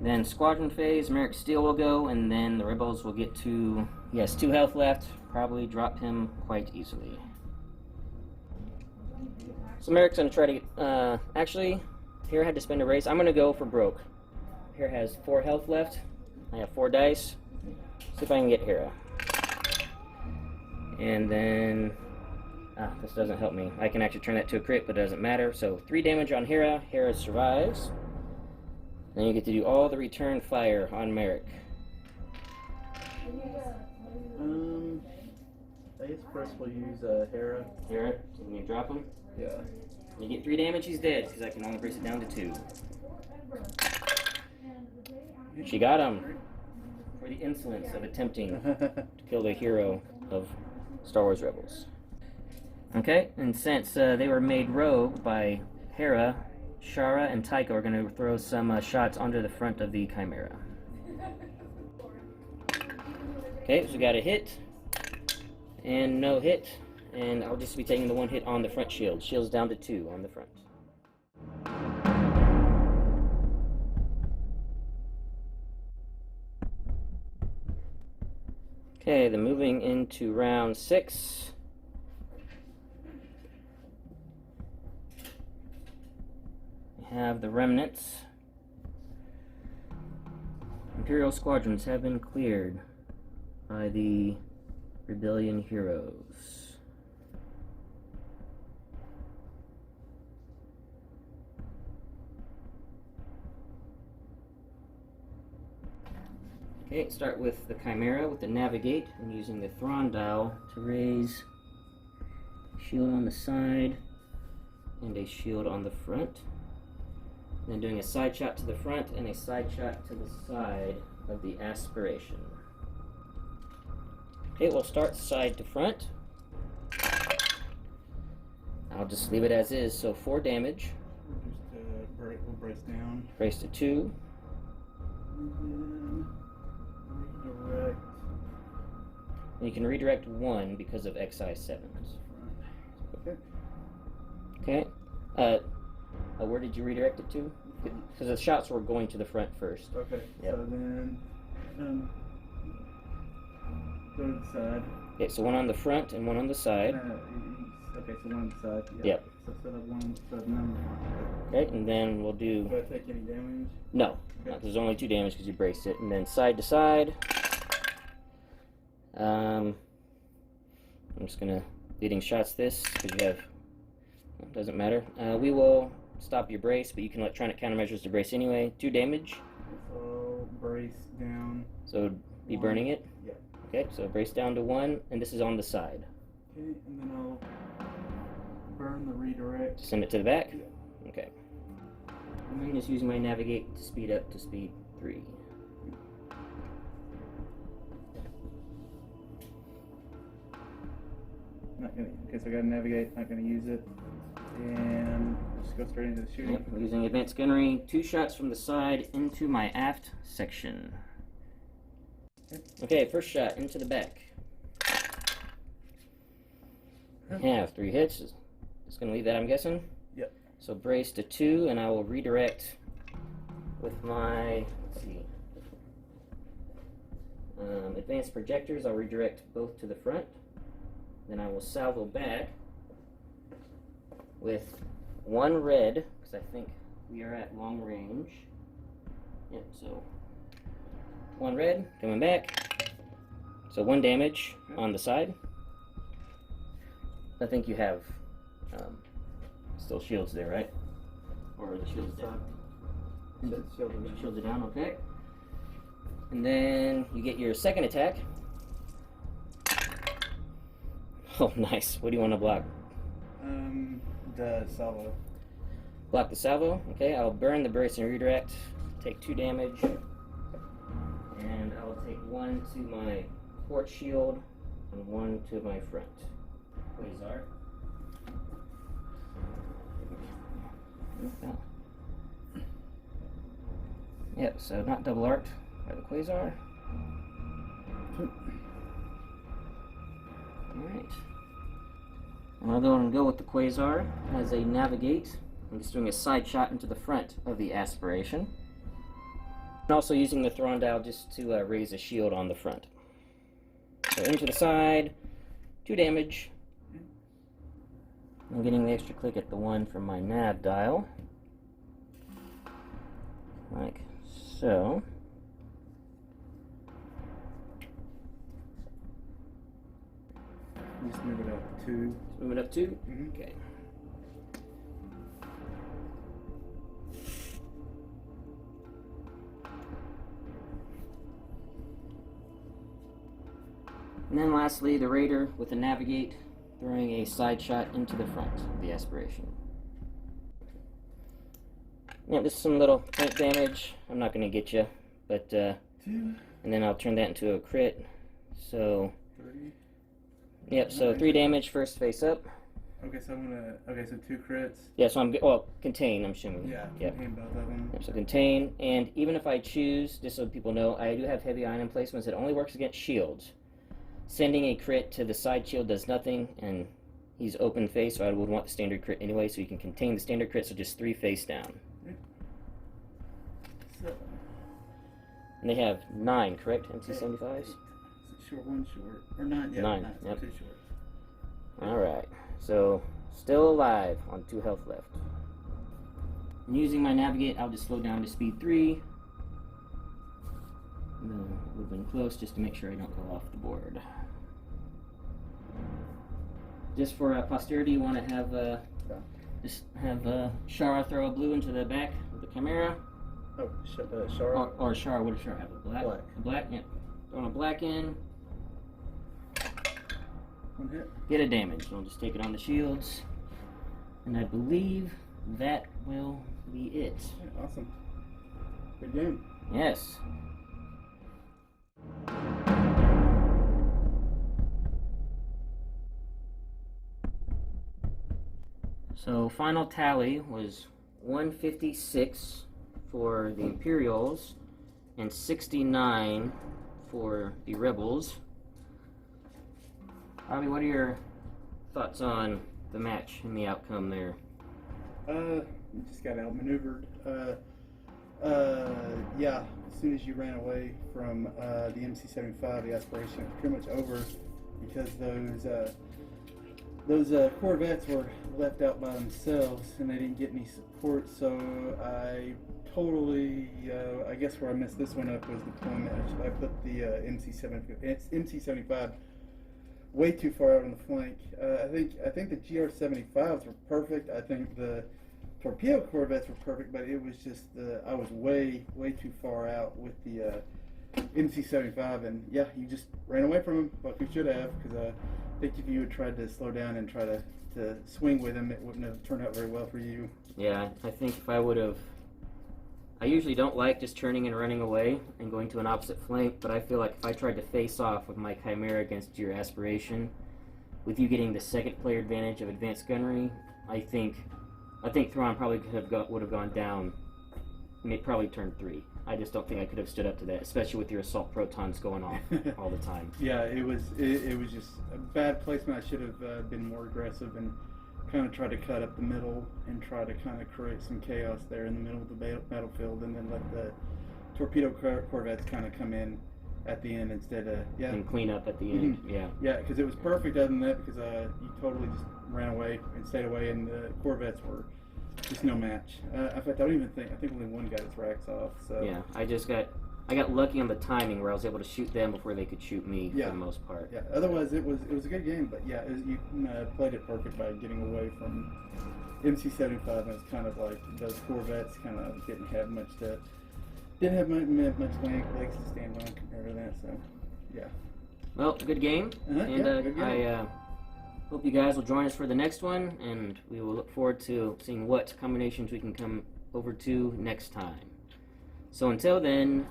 Then squadron phase, Merrick Steel will go, and then the rebels will get to... He has 2 health left, probably drop him quite easily. So Merrick's going to try to get, actually, Hera had to spend a race. I'm going to go for broke. Hera has 4 health left. I have 4 dice. See if I can get Hera. And then, this doesn't help me. I can actually turn that to a crit, but it doesn't matter. So 3 damage on Hera. Hera survives. Then you get to do all the return fire on Merrick.
I guess first we'll use Hera.
Hera, so when you drop him,
Yeah.
you get 3 damage, he's dead, because I can only brace it down to 2. She got him for the insolence of attempting to kill the hero of Star Wars Rebels. Okay, and since they were made rogue by Hera, Shara and Tycho are going to throw some shots onto the front of the Chimera. Okay, so we got a hit, and no hit, and I'll just be taking the 1 hit on the front shield. Shield's down to 2 on the front. Okay, then moving into round 6. We have the remnants. Imperial squadrons have been cleared by the rebellion heroes. Okay, start with the Chimera with the navigate and using the Thrawn dial to raise shield on the side and a shield on the front. Then doing a side shot to the front and a side shot to the side of the aspiration. Okay, we'll start side to front. I'll just leave it as is, so 4 damage.
We'll brace down.
Brace to 2.
And then redirect.
And you can redirect 1 because of XI7s.
Okay.
Okay. Where did you redirect it to? Because the shots were going to the front first.
Okay.
Yep.
So then, go to the side.
Okay, so 1 on the front and 1 on the side.
Okay, so 1 on the side. Yeah.
Yep.
So set up 1 so none on the front.
Okay, and then we'll do...
Do I take any damage?
No,
Okay.
there's only 2 damage because you braced it. And then side to side. I'm just gonna leading shots this because you have... It doesn't matter. We will stop your brace, but you can electronic countermeasures to brace anyway. 2 damage.
So brace down.
So be
1.
burning it.
Yeah.
Okay, so brace down to 1, and this is on the side.
Okay, and then I'll burn the redirect.
Send it to the back.
Yeah.
Okay. And I'm just using my navigate to speed up to speed 3.
Not gonna. Okay, so I gotta navigate. Not gonna use it, and just go straight into the shooting.
Yep, we're using advanced gunnery. 2 shots from the side into my aft section. Okay, first shot into the back. Have 3 hits. Just gonna leave that, I'm guessing.
Yep.
So brace to 2, and I will redirect with my, let's see, advanced projectors. I'll redirect both to the front. Then I will salvo back with 1 red, because I think we are at long range. Yep, so 1 red, coming back. So 1 damage on the side. I think you have still shields there, right? Or are the shields down? Shields are down, okay. And then you get your second attack. Oh, nice. What do you want to block?
The salvo.
Block the salvo. Okay, I'll burn the brace and redirect. Take 2 damage. And I will take 1 to my port shield and 1 to my front. Quasar. Yep, so not double arced by the Quasar. Alright. And I'll go and go with the Quasar as a navigate. I'm just doing a side shot into the front of the aspiration. And also using the Thrawn dial just to raise a shield on the front. So into the side, 2 damage. I'm getting the extra click at the 1 from my nav dial. Like so.
Just move it up 2.
Move it up 2?
Mm-hmm.
Okay. And then lastly, the Raider with a navigate, throwing a side shot into the front of the aspiration. Yeah, just some little point damage. I'm not going to get you, but
2.
and then I'll turn that into a crit. So
3.
yep, so 3 damage first face up.
Okay, so I'm gonna. Okay, so 2 crits.
Yeah, so well, contain, I'm assuming.
Yeah.
Yep.
Contain both of them.
Yep, so contain, and even if I choose, just so people know, I do have heavy ion emplacements. It only works against shields. Sending a crit to the side shield does nothing, and he's open face, so I would want the standard crit anyway, so you can contain the standard crit, so just 3 face down.
So,
And they have 9, correct? MC75s?
short, 1 short. Or 9, yeah.
9,
9, so
yep.
2 short.
Alright, so still alive on 2 health left. And using my navigate, I'll just slow down to speed 3. And then moving close just to make sure I don't go off the board. Just for posterity, you want to have just have Shara throw a blue into the back of the Chimera.
Oh, Shara.
Or Shara, what does Shara have? A black?
Black.
A black, yeah. Throwing a black in.
1 hit.
Get a damage. I'll just take it on the shields. And I believe that will be it.
Yeah, awesome. Good game.
Yes. So final tally was 156 for the Imperials and 69 for the Rebels. Bobby, what are your thoughts on the match and the outcome there?
You just got outmaneuvered. Yeah, as soon as you ran away from the MC-75, the aspiration was pretty much over because those Corvettes were left out by themselves and they didn't get any support. So I totally, I guess where I messed this one up was deployment. I put the MC-75 way too far out on the flank. I think the GR-75s were perfect. I think the torpedo corvettes were perfect, but it was just I was way too far out with the MC-75, and yeah, you just ran away from him like you should have, because I think if you had tried to slow down and try to swing with him, it wouldn't have turned out very well for you.
Yeah, I think if I would have... I usually don't like just turning and running away and going to an opposite flank, but I feel like if I tried to face off with my Chimera against your aspiration, with you getting the second player advantage of advanced gunnery, I think Thrawn probably would have gone down, and it probably turned 3. I just don't think I could have stood up to that, especially with your assault protons going off all the time.
Yeah, it was just a bad placement. I should have been more aggressive and kind of try to cut up the middle and try to kind of create some chaos there in the middle of the battlefield, and then let the torpedo corvettes kind of come in at the end instead of
and clean up at the end.
Yeah, because it was perfect other than that, because you totally just ran away and stayed away, and the corvettes were just no match. In fact, I think only one got its racks off. So
yeah, I got lucky on the timing where I was able to shoot them before they could shoot me for the most part.
Yeah, otherwise it was a good game, but yeah, you played it perfect by getting away from MC-75, and it's kind of like those corvettes kind of didn't have much legs to stand on compared to that. So yeah.
Well, good game, and
good game.
I hope you guys will join us for the next one, and we will look forward to seeing what combinations we can come over to next time. So until then,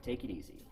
take it easy.